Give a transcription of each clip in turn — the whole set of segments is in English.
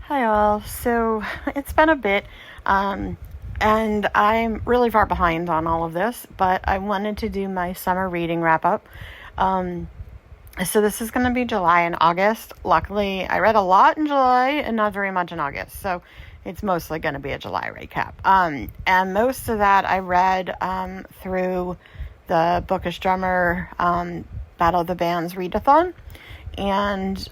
Hi all. So it's been a bit, and I'm really far behind on all of this, but I wanted to do my summer reading wrap up. So this is going to be July and August. Luckily, I read a lot in July and not very much in August, so it's mostly going to be a July recap. And most of that I read through the Bookish Drummer Battle of the Bands Readathon, and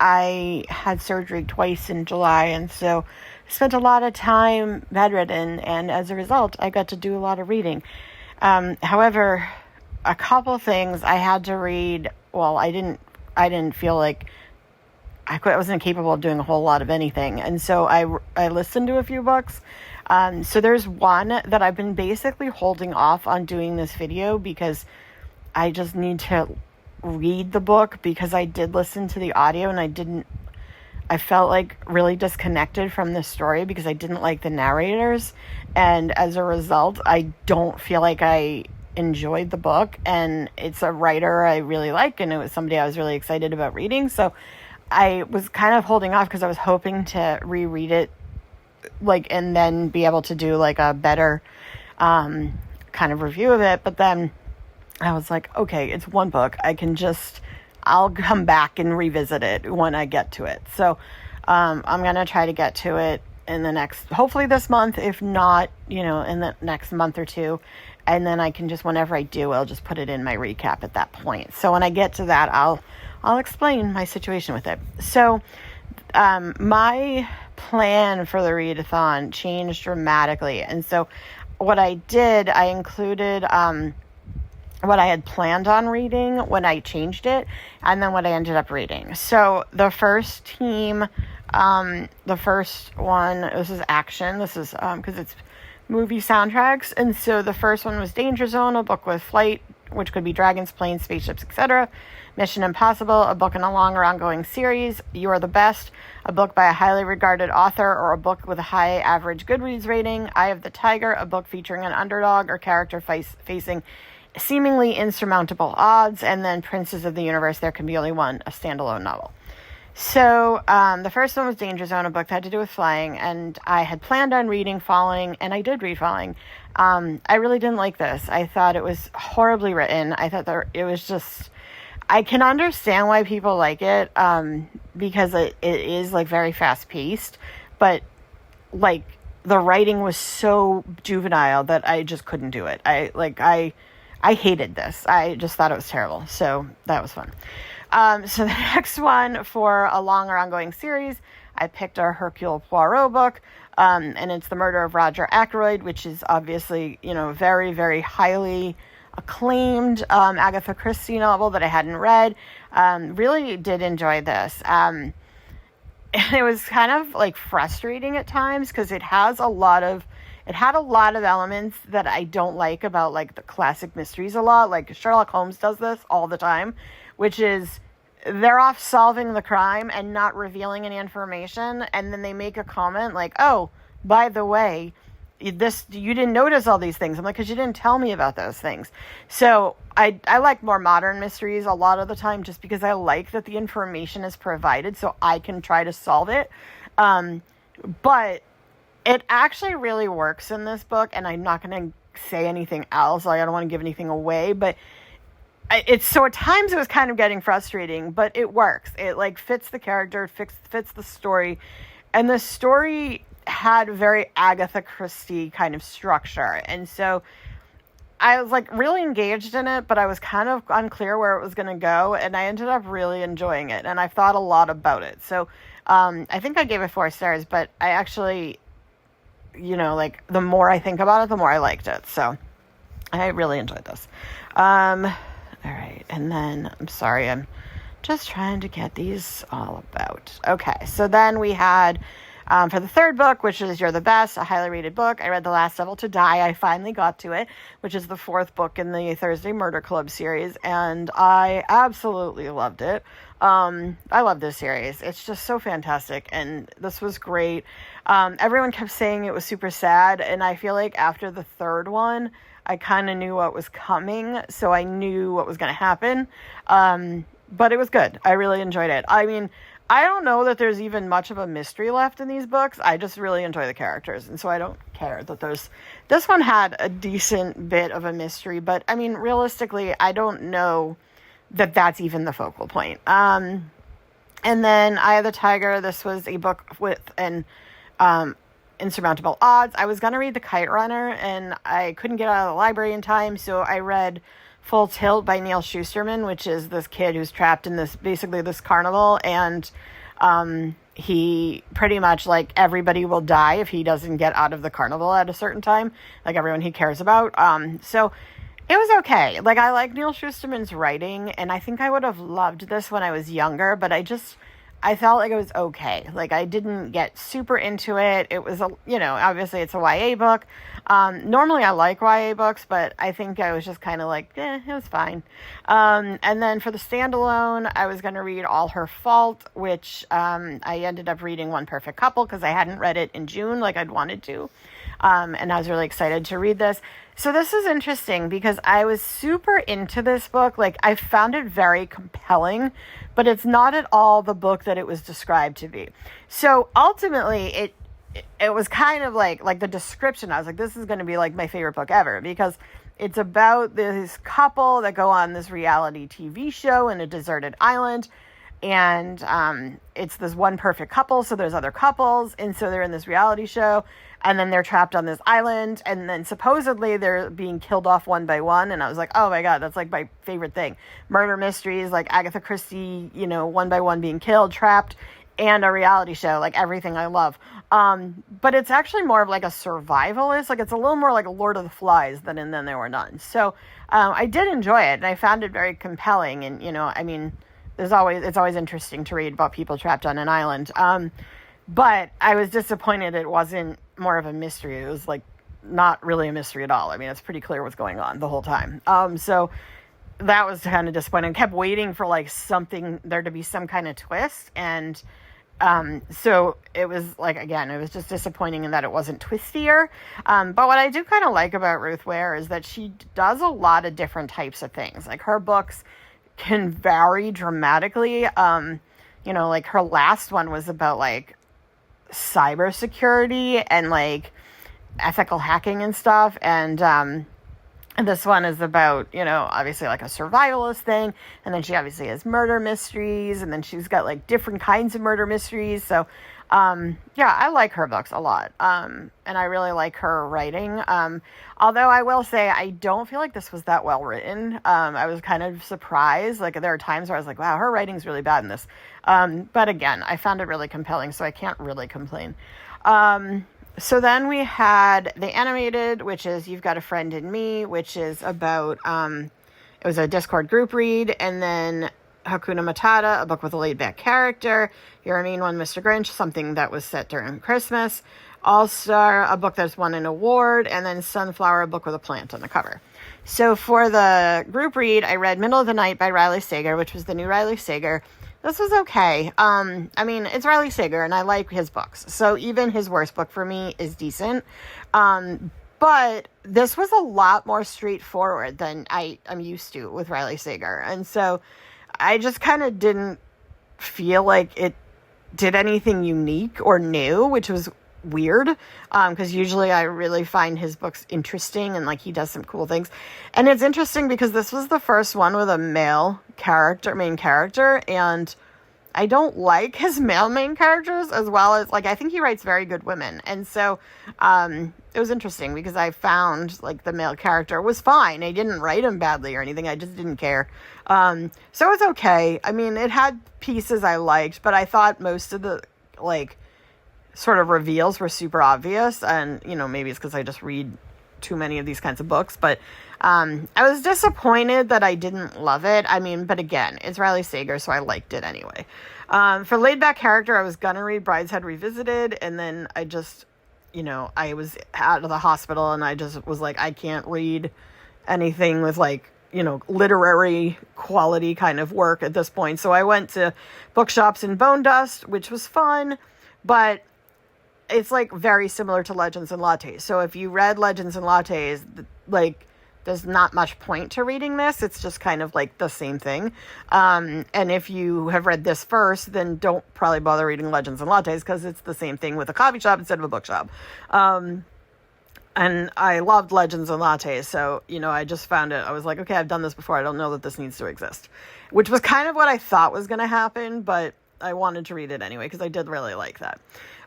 I had surgery twice in July, and so I spent a lot of time bedridden, and as a result, I got to do a lot of reading. However, a couple things I had to read. Well, I didn't feel like I wasn't capable of doing a whole lot of anything, and so I listened to a few books. So there's one that I've been basically holding off on doing this video because I just need to read the book, because I did listen to the audio and I felt like really disconnected from the story because I didn't like the narrators, and as a result I don't feel like I enjoyed the book. And it's a writer I really like, and it was somebody I was really excited about reading, so I was kind of holding off because I was hoping to reread it and then be able to do a better kind of review of it. But then I was like, okay, it's one book. I'll come back and revisit it when I get to it. So I'm going to try to get to it hopefully this month, if not, in the next month or two. And then I can whenever I do, I'll just put it in my recap at that point. So when I get to that, I'll explain my situation with it. So my plan for the readathon changed dramatically. And so what I did, I included what I had planned on reading when I changed it, and then what I ended up reading. So the first team, the first one, this is action. This is because it's movie soundtracks. And so the first one was Danger Zone, a book with flight, which could be dragons, planes, spaceships, etc. Mission Impossible, a book in a long or ongoing series. You Are the Best, a book by a highly regarded author or a book with a high average Goodreads rating. Eye of the Tiger, a book featuring an underdog or character facing seemingly insurmountable odds. And then Princes of the Universe, There Can Be Only One, a standalone novel. So the first one was Danger Zone, a book that had to do with flying, and I had planned on reading Falling, and I did read Falling. I really didn't like this. I thought it was horribly written. I thought that it was just, I can understand why people like it, because it is very fast paced, but the writing was so juvenile that I just couldn't do it. I hated this. I just thought it was terrible. So that was fun. So the next one for a long or ongoing series, I picked a Hercule Poirot book, and it's The Murder of Roger Ackroyd, which is obviously, very, very highly acclaimed Agatha Christie novel that I hadn't read. Really did enjoy this. And it was kind of frustrating at times because it had a lot of elements that I don't like about the classic mysteries a lot. Sherlock Holmes does this all the time, which is they're off solving the crime and not revealing any information, and then they make a comment oh, by the way, you didn't notice all these things. I'm like, because you didn't tell me about those things. So I like more modern mysteries a lot of the time, just because I like that the information is provided so I can try to solve it. But it actually really works in this book, and I'm not going to say anything else. I don't want to give anything away, but so at times it was kind of getting frustrating, but it works. It fits the character, fits the story, and the story had very Agatha Christie kind of structure. And so I was really engaged in it, but I was kind of unclear where it was going to go, and I ended up really enjoying it, and I thought a lot about it. So I think I gave it 4 stars, but I actually, the more I think about it, the more I liked it. So I really enjoyed this. All right, and then, I'm sorry, I'm just trying to get these all about. Okay, so then we had, for the third book, which is You're the Best, a highly rated book, I read The Last Devil to Die. I finally got to it, which is the 4th book in the Thursday Murder Club series, and I absolutely loved it. I love this series. It's just so fantastic, and this was great. Everyone kept saying it was super sad, and I feel like after the third one, I kind of knew what was coming, so I knew what was going to happen. But it was good. I really enjoyed it. I mean, I don't know that there's even much of a mystery left in these books. I just really enjoy the characters, and so I don't care that there's... This one had a decent bit of a mystery, but, I mean, realistically, I don't know that that's even the focal point. And then Eye of the Tiger, this was a book with an insurmountable odds. I was going to read The Kite Runner, and I couldn't get out of the library in time, so I read Full Tilt by Neil Shusterman, which is this kid who's trapped in this carnival, and he pretty much, like, everybody will die if he doesn't get out of the carnival at a certain time, like everyone he cares about. So it was okay. Like, I like Neil Shusterman's writing, and I think I would have loved this when I was younger, but I felt like it was okay. Like, I didn't get super into it. It was, obviously it's a YA book. Normally I like YA books, but I think I was just kind of like, it was fine. And then for the standalone, I was going to read All Her Fault, which I ended up reading One Perfect Couple because I hadn't read it in June like I'd wanted to. And I was really excited to read this. So this is interesting because I was super into this book. Like, I found it very compelling, but it's not at all the book that it was described to be. So ultimately, it was kind of like the description. I was like, this is going to be like my favorite book ever because it's about this couple that go on this reality TV show in a deserted island. And it's this one perfect couple, so there's other couples, and so they're in this reality show, and then they're trapped on this island, and then supposedly they're being killed off one by one, and I was like, oh my god, that's like my favorite thing. Murder mysteries, like Agatha Christie, one by one being killed, trapped, and a reality show, like everything I love. But it's actually more of like a survivalist, like it's a little more like a Lord of the Flies than in Then There Were None. So I did enjoy it, and I found it very compelling, and it's always interesting to read about people trapped on an island. But I was disappointed it wasn't more of a mystery. It was like not really a mystery at all. I mean, it's pretty clear what's going on the whole time. So that was kind of disappointing. I kept waiting for like there to be some kind of twist. And so it was like, again, it was just disappointing in that it wasn't twistier. But what I do kind of like about Ruth Ware is that she does a lot of different types of things. Like, her books can vary dramatically. Like her last one was about like cybersecurity and like ethical hacking and stuff. And this one is about, obviously like a survivalist thing. And then she obviously has murder mysteries, and then she's got like different kinds of murder mysteries. So, I like her books a lot. And I really like her writing. Although I will say, I don't feel like this was that well written. I was kind of surprised. Like, there are times where I was like, wow, her writing's really bad in this. But again, I found it really compelling, so I can't really complain. So then we had the animated, which is You've Got a Friend in Me, which is about, it was a Discord group read, and then Hakuna Matata, a book with a laid-back character. You're a Mean One, Mr. Grinch, something that was set during Christmas. All-Star, a book that's won an award, and then Sunflower, a book with a plant on the cover. So for the group read, I read Middle of the Night by Riley Sager, which was the new Riley Sager. This was okay. It's Riley Sager, and I like his books. So even his worst book for me is decent. But this was a lot more straightforward than I'm used to with Riley Sager. And so I just kind of didn't feel like it did anything unique or new, which was weird, because usually I really find his books interesting and like he does some cool things. And it's interesting because this was the first one with a male main character, and I don't like his male main characters as well as, like, I think he writes very good women. And so it was interesting because I found like the male character was fine. I didn't write him badly or anything. I just didn't care. So it's okay. I mean, it had pieces I liked, but I thought most of the like sort of reveals were super obvious, and maybe it's because I just read too many of these kinds of books, but I was disappointed that I didn't love it. I mean, but again, it's Riley Sager, so I liked it anyway. For laid back character, I was gonna read Brideshead Revisited, and then I just I was out of the hospital, and I just was like, I can't read anything with like literary quality kind of work at this point. So I went to bookshops in Bone Dust, which was fun, but it's like very similar to Legends and Lattes. So if you read Legends and Lattes, like there's not much point to reading this. It's just kind of like the same thing. And if you have read this first, then don't probably bother reading Legends and Lattes, because it's the same thing with a coffee shop instead of a bookshop. And I loved Legends and Lattes, so, I just found it. I was like, okay, I've done this before. I don't know that this needs to exist, which was kind of what I thought was going to happen, but I wanted to read it anyway, because I did really like that.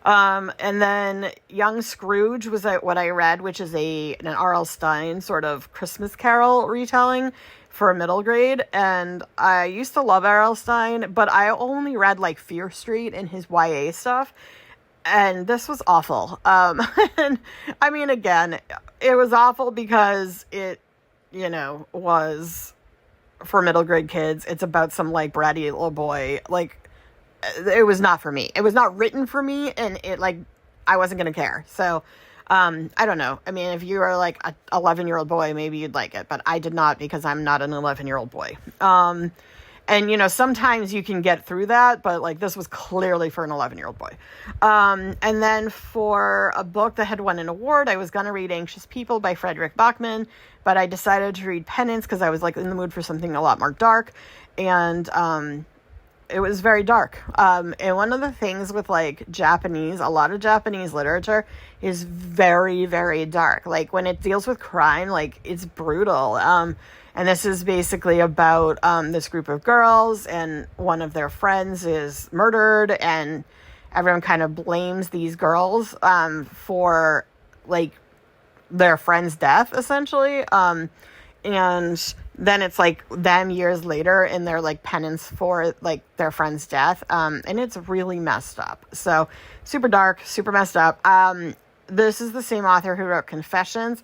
And then Young Scrooge was what I read, which is an R.L. Stine sort of Christmas Carol retelling for middle grade. And I used to love R.L. Stine, but I only read like Fear Street and his YA stuff. And this was awful. And I mean, again, it was awful because it, was for middle grade kids. It's about some like bratty little boy. Like, it was not for me. It was not written for me, and I wasn't going to care. So, I don't know. I mean, if you are like an 11-year-old boy, maybe you'd like it, but I did not, because I'm not an 11-year-old boy. And, sometimes you can get through that, but like this was clearly for an 11-year-old boy. And then for a book that had won an award, I was going to read Anxious People by Frederick Bachman, but I decided to read Penance because I was like in the mood for something a lot more dark. And, it was very dark. And one of the things with like a lot of Japanese literature is very, very dark. Like when it deals with crime, like it's brutal. And this is basically about this group of girls, and one of their friends is murdered, and everyone kind of blames these girls for like their friend's death, essentially. And then it's like them years later in their like penance for like their friend's death. And it's really messed up. So super dark, super messed up. This is the same author who wrote Confessions.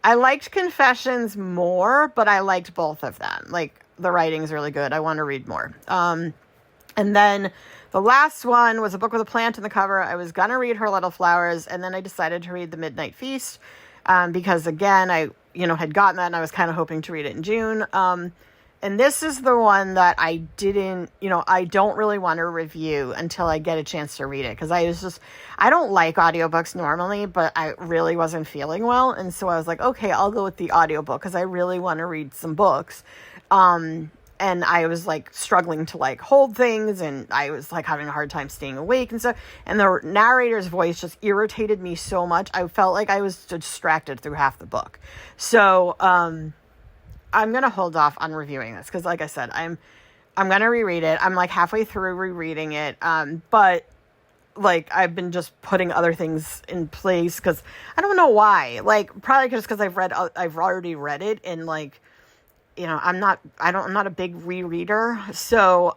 I liked Confessions more, but I liked both of them. Like, the writing's really good. I want to read more. And then the last one was a book with a plant in the cover. I was going to read Her Little Flowers, and then I decided to read The Midnight Feast, because, again, I, had gotten that, and I was kind of hoping to read it in June. And this is the one that I didn't, I don't really want to review until I get a chance to read it. Because I don't like audiobooks normally, but I really wasn't feeling well. And so I was like, okay, I'll go with the audiobook because I really want to read some books. And I was like struggling to like hold things, and I was like having a hard time staying awake and stuff. And the narrator's voice just irritated me so much. I felt like I was distracted through half the book. So, I'm going to hold off on reviewing this because, like I said, I'm going to reread it. I'm like halfway through rereading it. But like I've been just putting other things in place because I don't know why. Like probably just because I've already read it, and like, I'm not a big rereader. So,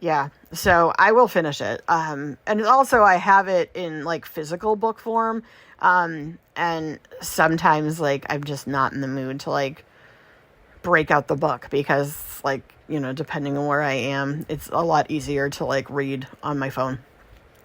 yeah, so I will finish it. And also I have it in like physical book form. And sometimes like I'm just not in the mood to like break out the book because like, depending on where I am, it's a lot easier to like read on my phone.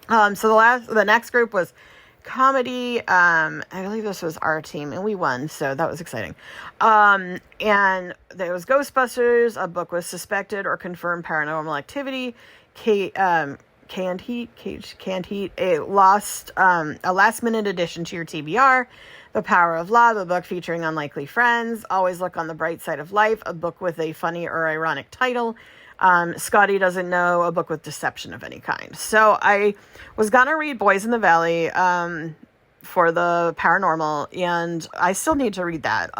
So the next group was comedy. I believe this was our team, and we won, so that was exciting. And there was Ghostbusters, a book with suspected or confirmed paranormal activity. Canned Heat, a last minute addition to your TBR. The Power of Love, a book featuring unlikely friends. Always Look on the Bright Side of Life, a book with a funny or ironic title. Scotty Doesn't Know, a book with deception of any kind. So I was gonna read Boys in the Valley for the paranormal, and I still need to read that.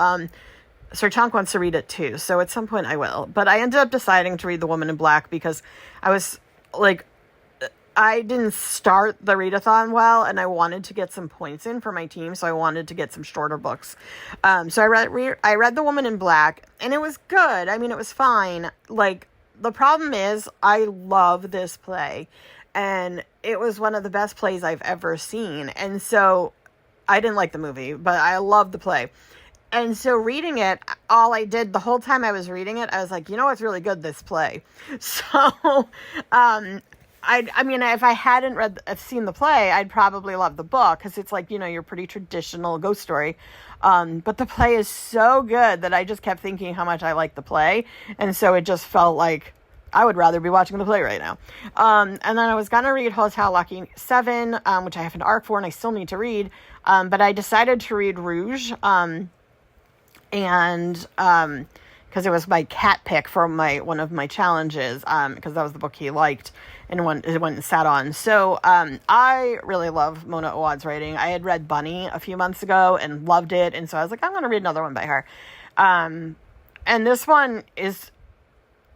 Sir Chunk wants to read it too, so at some point I will. But I ended up deciding to read The Woman in Black because I was like, I didn't start the readathon well, and I wanted to get some points in for my team, so I wanted to get some shorter books. So I read The Woman in Black, and it was good. I mean, it was fine. Like, the problem is, I love this play, and it was one of the best plays I've ever seen. And so I didn't like the movie, but I loved the play. And so reading it, all I did the whole time I was reading it, I was like, what's really good, this play. So, I mean, if I hadn't seen the play, I'd probably love the book because it's like, your pretty traditional ghost story. But the play is so good that I just kept thinking how much I liked the play. And so it just felt like I would rather be watching the play right now. And then I was going to read Hotel Lucky 7, which I have an arc for and I still need to read. But I decided to read Rouge. and because it was my cat pick for one of my challenges, because that was the book he liked and it went and sat on. So I really love Mona Awad's writing. I had read Bunny a few months ago and loved it, and so I was like, I'm going to read another one by her. And this one is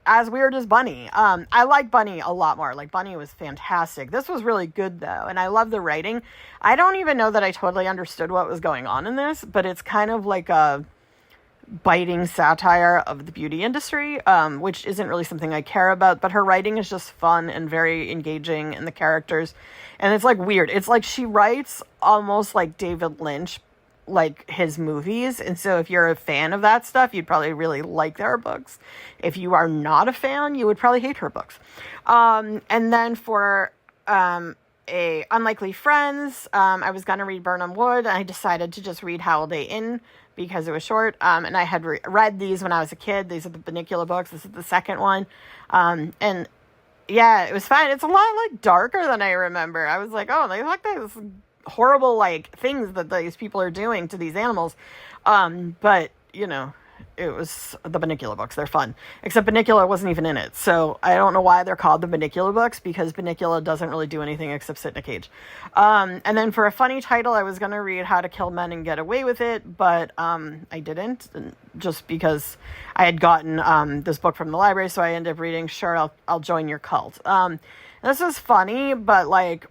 as weird as Bunny. I like Bunny a lot more. Like, Bunny was fantastic. This was really good, though, and I love the writing. I don't even know that I totally understood what was going on in this, but it's kind of like a biting satire of the beauty industry, which isn't really something I care about, but her writing is just fun and very engaging, and the characters, and it's like weird. It's like she writes almost like David Lynch, like his movies, and so if you're a fan of that stuff, you'd probably really like their books. If you are not a fan, you would probably hate her books. And then for a Unlikely Friends, I was gonna read Burnham Wood, and I decided to just read Holiday Inn because it was short, and I had read these when I was a kid. These are the Bunnicula books. This is the second one, and yeah, it was fine. It's a lot like darker than I remember. I was like, oh, they like this horrible like things that these people are doing to these animals, but you know, it was the Bunnicula books. They're fun, except Bunnicula wasn't even in it, so I don't know why they're called the Bunnicula books, because Bunnicula doesn't really do anything except sit in a cage. And then for a funny title, I was going to read How to Kill Men and Get Away with It, but I didn't, just because I had gotten this book from the library, so I ended up reading Sure, I'll Join Your Cult. This was funny, but like,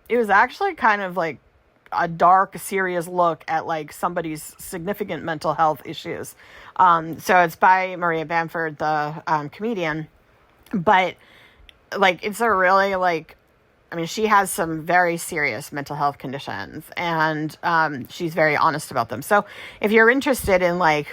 it was actually kind of like a dark, serious look at like somebody's significant mental health issues. So it's by Maria Bamford, the comedian, but like, it's a really like, I mean, she has some very serious mental health conditions, and she's very honest about them. So if you're interested in like,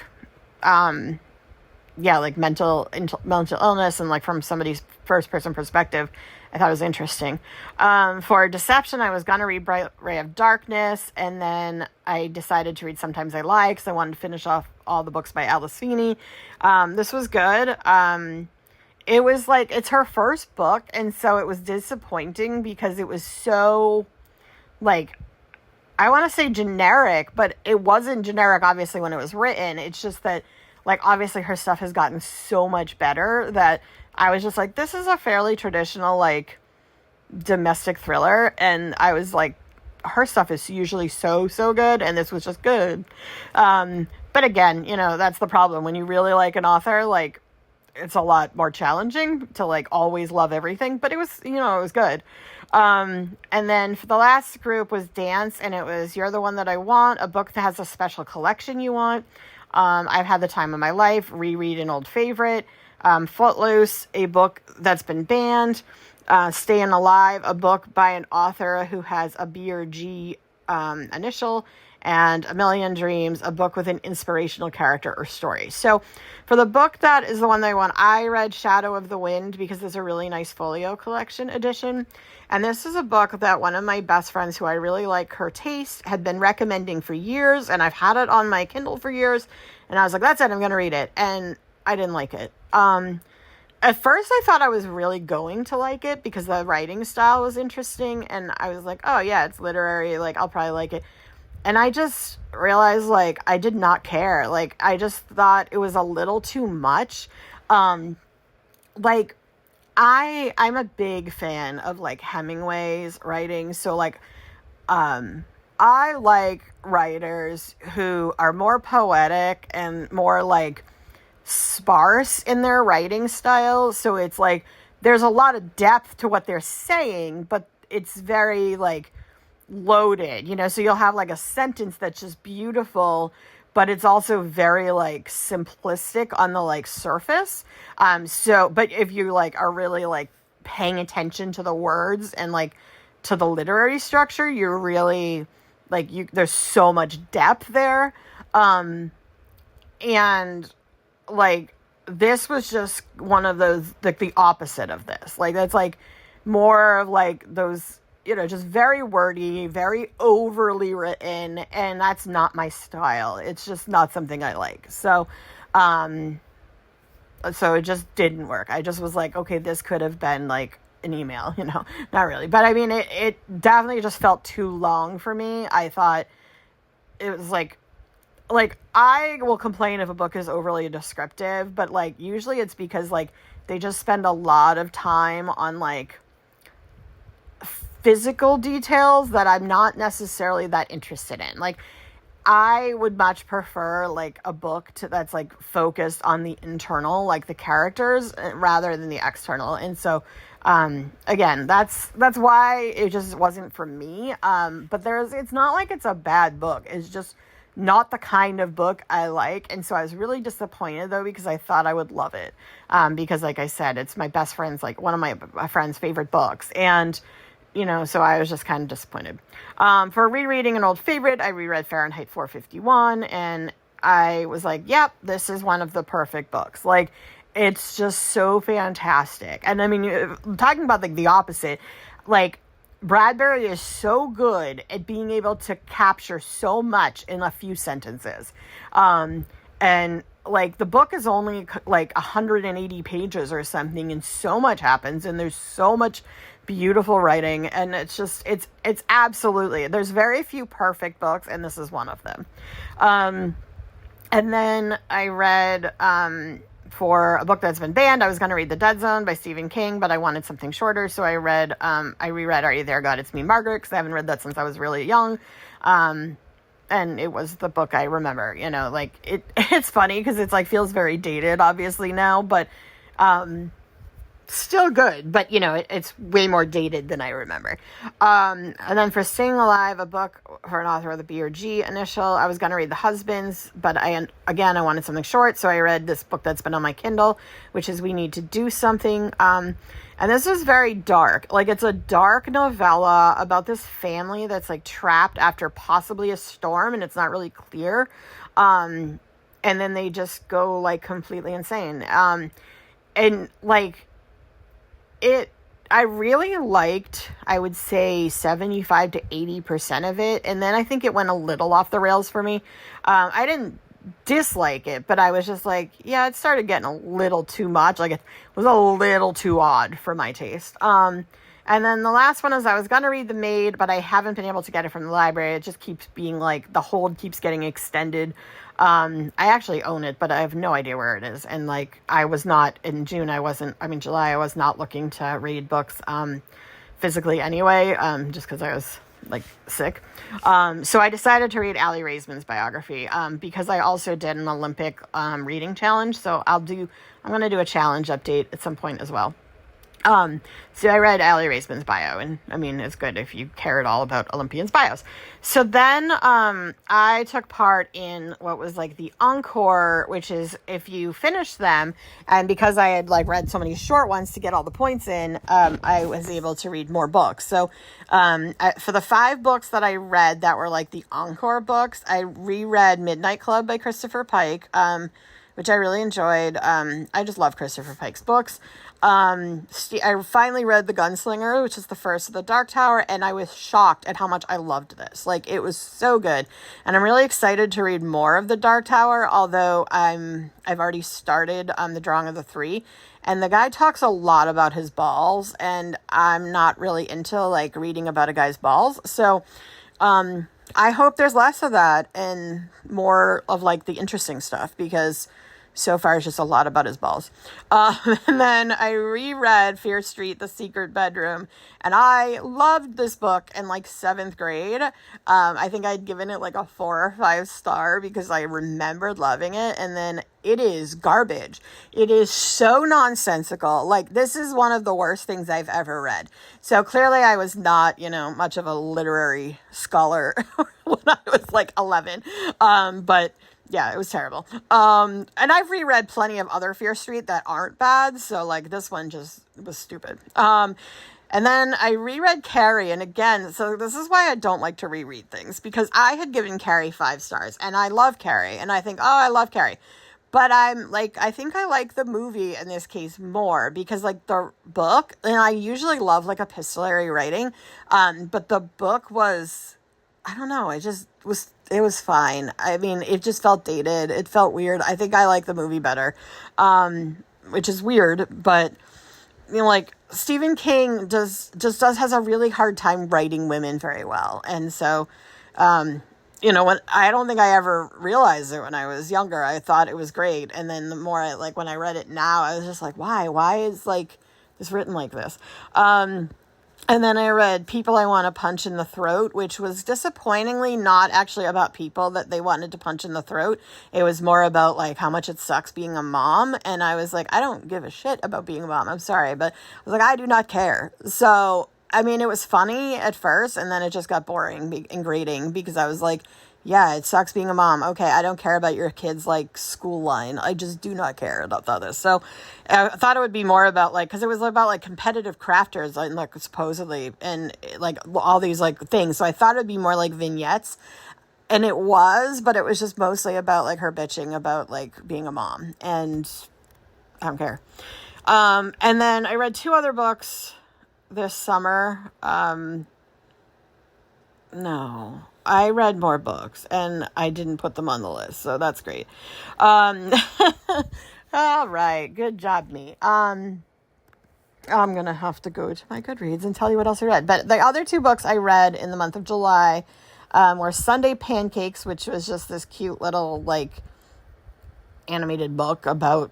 like mental illness and like from somebody's first person perspective, I thought it was interesting. For Deception, I was going to read Bright Ray of Darkness, and then I decided to read Sometimes I Lie because I wanted to finish off all the books by Alice Feeney. This was good. It was like, it's her first book, and so it was disappointing because it was so, like, I want to say generic, but it wasn't generic, obviously, when it was written. It's just that, like, obviously her stuff has gotten so much better that I was just like, this is a fairly traditional, like, domestic thriller. And I was like, her stuff is usually so good, and this was just good. But again, you know, that's the problem. When you really like an author, like, it's a lot more challenging to, like, always love everything. But it was, you know, it was good. And then for the last group was Dance, and it was You're the One That I Want, a book that has a special collection you want. I've had the time of my life, reread an old favorite. Footloose, a book that's been banned. Staying Alive, a book by an author who has a B or G initial. And A Million Dreams, a book with an inspirational character or story. So for the book that is the one that I want, I read Shadow of the Wind because there's a really nice folio collection edition. And this is a book that one of my best friends, who I really like her taste, had been recommending for years. And I've had it on my Kindle for years. And I was like, that's it, I'm going to read it. And I didn't like it. At first I thought I was really going to like it because the writing style was interesting. And I was like, oh yeah, it's literary. Like, I'll probably like it. And I just realized, like, I did not care. Like, I just thought it was a little too much. Like, I'm a big fan of, like, Hemingway's writing. So, like, I like writers who are more poetic and more, like, sparse in their writing style. So it's, like, there's a lot of depth to what they're saying, but it's very, like, loaded, you know, so you'll have like a sentence that's just beautiful, but it's also very like simplistic on the like surface. But if you like are really like paying attention to the words and like to the literary structure, you're really like, there's so much depth there. And like, this was just one of those, like the opposite of this. Like, that's like more of like those, you know, just very wordy, very overly written, and that's not my style. It's just not something I like. So it just didn't work. I just was like, okay, this could have been like an email, you know, not really. But I mean, it definitely just felt too long for me. I thought it was like, like, I will complain if a book is overly descriptive, but, like, usually it's because, like, they just spend a lot of time on, like, physical details that I'm not necessarily that interested in. Like, I would much prefer, like, a book that's, like, focused on the internal, like, the characters, rather than the external. And so, again, that's why it just wasn't for me. But it's not like it's a bad book. It's just not the kind of book I like. And so I was really disappointed, though, because I thought I would love it. Because, like I said, it's my best friend's, like, one of my friend's favorite books. And, so I was just kind of disappointed. For rereading an old favorite, I reread Fahrenheit 451, and I was like, yep, this is one of the perfect books. Like, it's just so fantastic. And I mean, talking about, like, the opposite, like, Bradbury is so good at being able to capture so much in a few sentences. And, like, the book is only, like, 180 pages or something, and so much happens, and there's so much beautiful writing, and it's absolutely, there's very few perfect books, and this is one of them. And then I read, for a book that's been banned, I was going to read The Dead Zone by Stephen King, but I wanted something shorter, so I reread Are You There, God? It's Me, Margaret, because I haven't read that since I was really young. And it was the book I remember, like, it's funny because it's, like, feels very dated, obviously, now, but, still good, but, it's way more dated than I remember. And then for Staying Alive, a book for an author with a B or G initial, I was going to read The Husbands, but I wanted something short, so I read this book that's been on my Kindle, which is We Need to Do Something. And this is very dark. Like, it's a dark novella about this family that's, like, trapped after possibly a storm, and it's not really clear. And then they just go, like, completely insane. And, like, I really liked, I would say 75 to 80% of it. And then I think it went a little off the rails for me. I didn't dislike it, but I was just like, yeah, it started getting a little too much. Like, it was a little too odd for my taste. And then the last one is I was going to read The Maid, but I haven't been able to get it from the library. It just keeps being, like, the hold keeps getting extended. I actually own it, but I have no idea where it is. And, like, I was not in July, I was not looking to read books, physically anyway, just because I was, like, sick. So I decided to read Aly Raisman's biography, because I also did an Olympic, reading challenge. So I'm going to do a challenge update at some point as well. So I read Aly Raisman's bio, and I mean, it's good if you care at all about Olympians' bios. So then, I took part in what was like the encore, which is if you finish them, and because I had, like, read so many short ones to get all the points in, I was able to read more books. So, for the 5 books that I read that were, like, the encore books, I reread Midnight Club by Christopher Pike, which I really enjoyed. I just love Christopher Pike's books. I finally read The Gunslinger, which is the first of the Dark Tower, and I was shocked at how much I loved this. Like, it was so good, and I'm really excited to read more of the Dark Tower, although I've already started The Drawing of the Three, and the guy talks a lot about his balls, and I'm not really into, like, reading about a guy's balls, so I hope there's less of that and more of, like, the interesting stuff, because so far it's just a lot about his balls. And then I reread Fear Street, The Secret Bedroom, and I loved this book in, like, 7th grade. I think I'd given it, like, a 4 or 5 star because I remembered loving it, and then it is garbage. It is so nonsensical. Like, this is one of the worst things I've ever read. So clearly I was not, much of a literary scholar when I was, like, 11. But yeah, it was terrible. And I've reread plenty of other Fear Street that aren't bad, so, like, this one just was stupid. And then I reread Carrie, and again, so this is why I don't like to reread things, because I had given Carrie 5 stars, and I love Carrie, and I think, oh, I love Carrie. But I'm, like, I think I like the movie in this case more, because, like, the book, and I usually love, like, epistolary writing, but the book was, I don't know, it was fine. I mean, it just felt dated. It felt weird. I think I like the movie better, which is weird, but, like, Stephen King has a really hard time writing women very well. And so, when I don't think I ever realized it when I was younger. I thought it was great. And then the more when I read it now, I was just like, why is this written like this? And then I read People I Want to Punch in the Throat, which was disappointingly not actually about people that they wanted to punch in the throat. It was more about how much it sucks being a mom. And I was like, I don't give a shit about being a mom. I'm sorry. But I was like, I do not care. So, I mean, it was funny at first, and then it just got boring and grating because I was like, yeah, it sucks being a mom. Okay, I don't care about your kids' school line. I just do not care about this. So I thought it would be more about because it was about competitive crafters and supposedly and all these things. So I thought it would be more like vignettes, and it was, but it was just mostly about her bitching about being a mom, and I don't care. And then I read 2 other books this summer. No, I read more books and I didn't put them on the list, so that's great. All right, good job, me. I'm gonna have to go to my Goodreads and tell you what else I read. But the other 2 books I read in the month of July were Sunday Pancakes, which was just this cute little animated book about,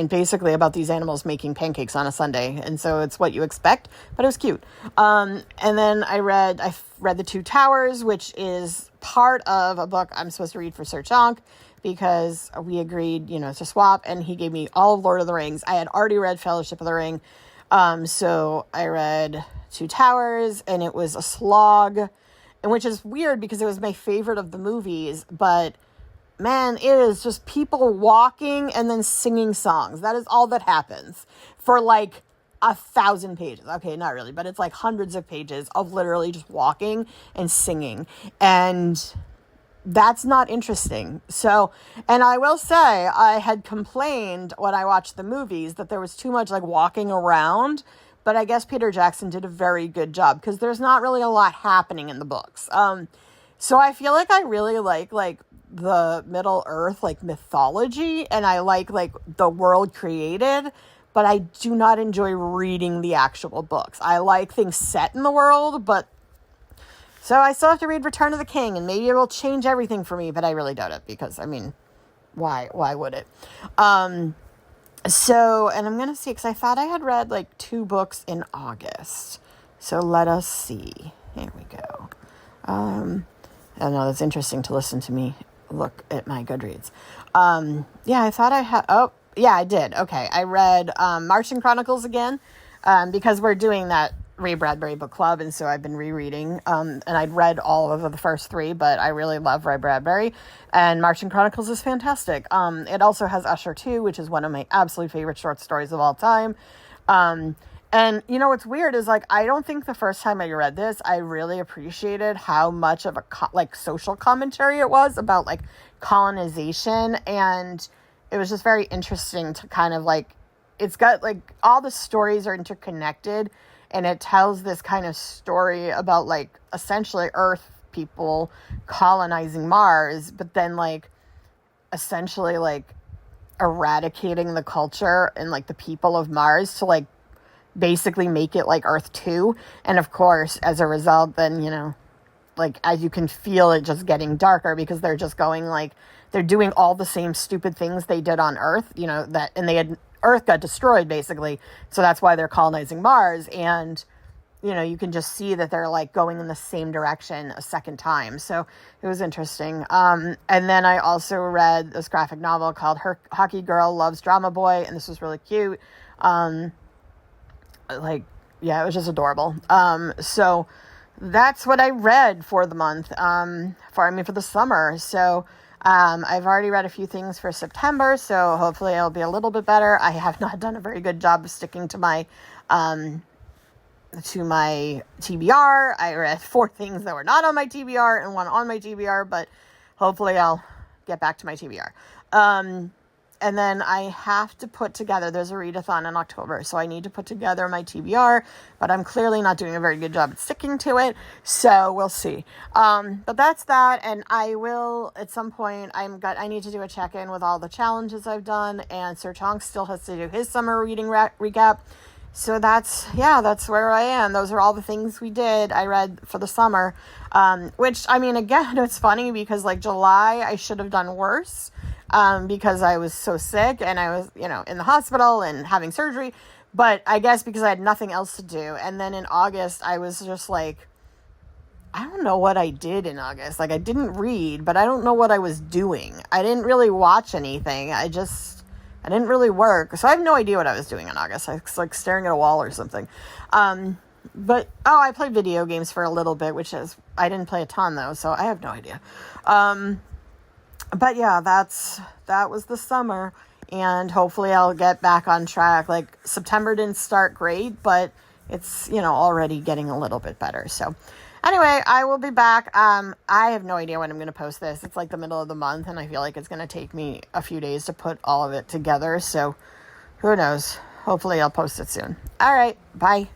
basically about these animals making pancakes on a Sunday. And so it's what you expect, but it was cute. And then I read The Two Towers, which is part of a book I'm supposed to read for Sir Chonk because we agreed, to swap, and he gave me all of Lord of the Rings. I had already read Fellowship of the Ring. So I read Two Towers, and it was a slog, and which is weird because it was my favorite of the movies, but man, it is just people walking and then singing songs. That is all that happens for 1,000 pages. Okay, not really, but it's hundreds of pages of literally just walking and singing. And that's not interesting. So, and I will say, I had complained when I watched the movies that there was too much walking around. But I guess Peter Jackson did a very good job because there's not really a lot happening in the books. So I feel I really like the Middle Earth mythology, and I like the world created, but I do not enjoy reading the actual books. I like things set in the world, but so I still have to read Return of the King, and maybe it will change everything for me, but I really doubt it because why would it? So, and I'm gonna see because I thought I had read 2 books in August. So let us see. Here we go. I know that's interesting to listen to me look at my Goodreads. Yeah, I thought I had, yeah, I did. Okay. I read, Martian Chronicles again, because we're doing that Ray Bradbury book club. And so I've been rereading, and I'd read all of the first 3, but I really love Ray Bradbury, and Martian Chronicles is fantastic. It also has Usher 2, which is one of my absolute favorite short stories of all time. And what's weird is I don't think the first time I read this, I really appreciated how much of a social commentary it was about colonization. And it was just very interesting to kind of it's got all the stories are interconnected, and it tells this kind of story about essentially Earth people colonizing Mars, but then essentially eradicating the culture and the people of Mars to basically make it Earth 2. And of course, as a result, then, as you can feel it just getting darker because they're just going they're doing all the same stupid things they did on Earth, and Earth got destroyed basically. So that's why they're colonizing Mars. And, you can just see that they're going in the same direction a second time. So it was interesting. And then I also read this graphic novel called Hockey Girl Loves Drama Boy. And this was really cute. Yeah, it was just adorable. So that's what I read for the month, for the summer. So, I've already read a few things for September, so hopefully it'll be a little bit better. I have not done a very good job of sticking to my TBR. I read 4 things that were not on my TBR and 1 on my TBR, but hopefully I'll get back to my TBR. And then I have to put together, there's a readathon in October, so I need to put together my TBR, but I'm clearly not doing a very good job at sticking to it, so we'll see. But that's that, and I will, at some point, I need to do a check-in with all the challenges I've done, and Sir Chonk still has to do his summer reading recap, So that's where I am. Those are all the things we did. I read for the summer, which, I mean, again, it's funny because like July, I should have done worse, because I was so sick and I was, in the hospital and having surgery. But I guess because I had nothing else to do. And then in August, I was just like, I don't know what I did in August. Like, I didn't read, but I don't know what I was doing. I didn't really watch anything. I didn't really work. So I have no idea what I was doing in August. I was like staring at a wall or something. I played video games for a little bit, I didn't play a ton though, so I have no idea. But yeah, that was the summer, and hopefully I'll get back on track. Like, September didn't start great, but it's, already getting a little bit better. So anyway, I will be back. I have no idea when I'm going to post this. It's like the middle of the month, and I feel like it's going to take me a few days to put all of it together. So who knows? Hopefully I'll post it soon. All right. Bye.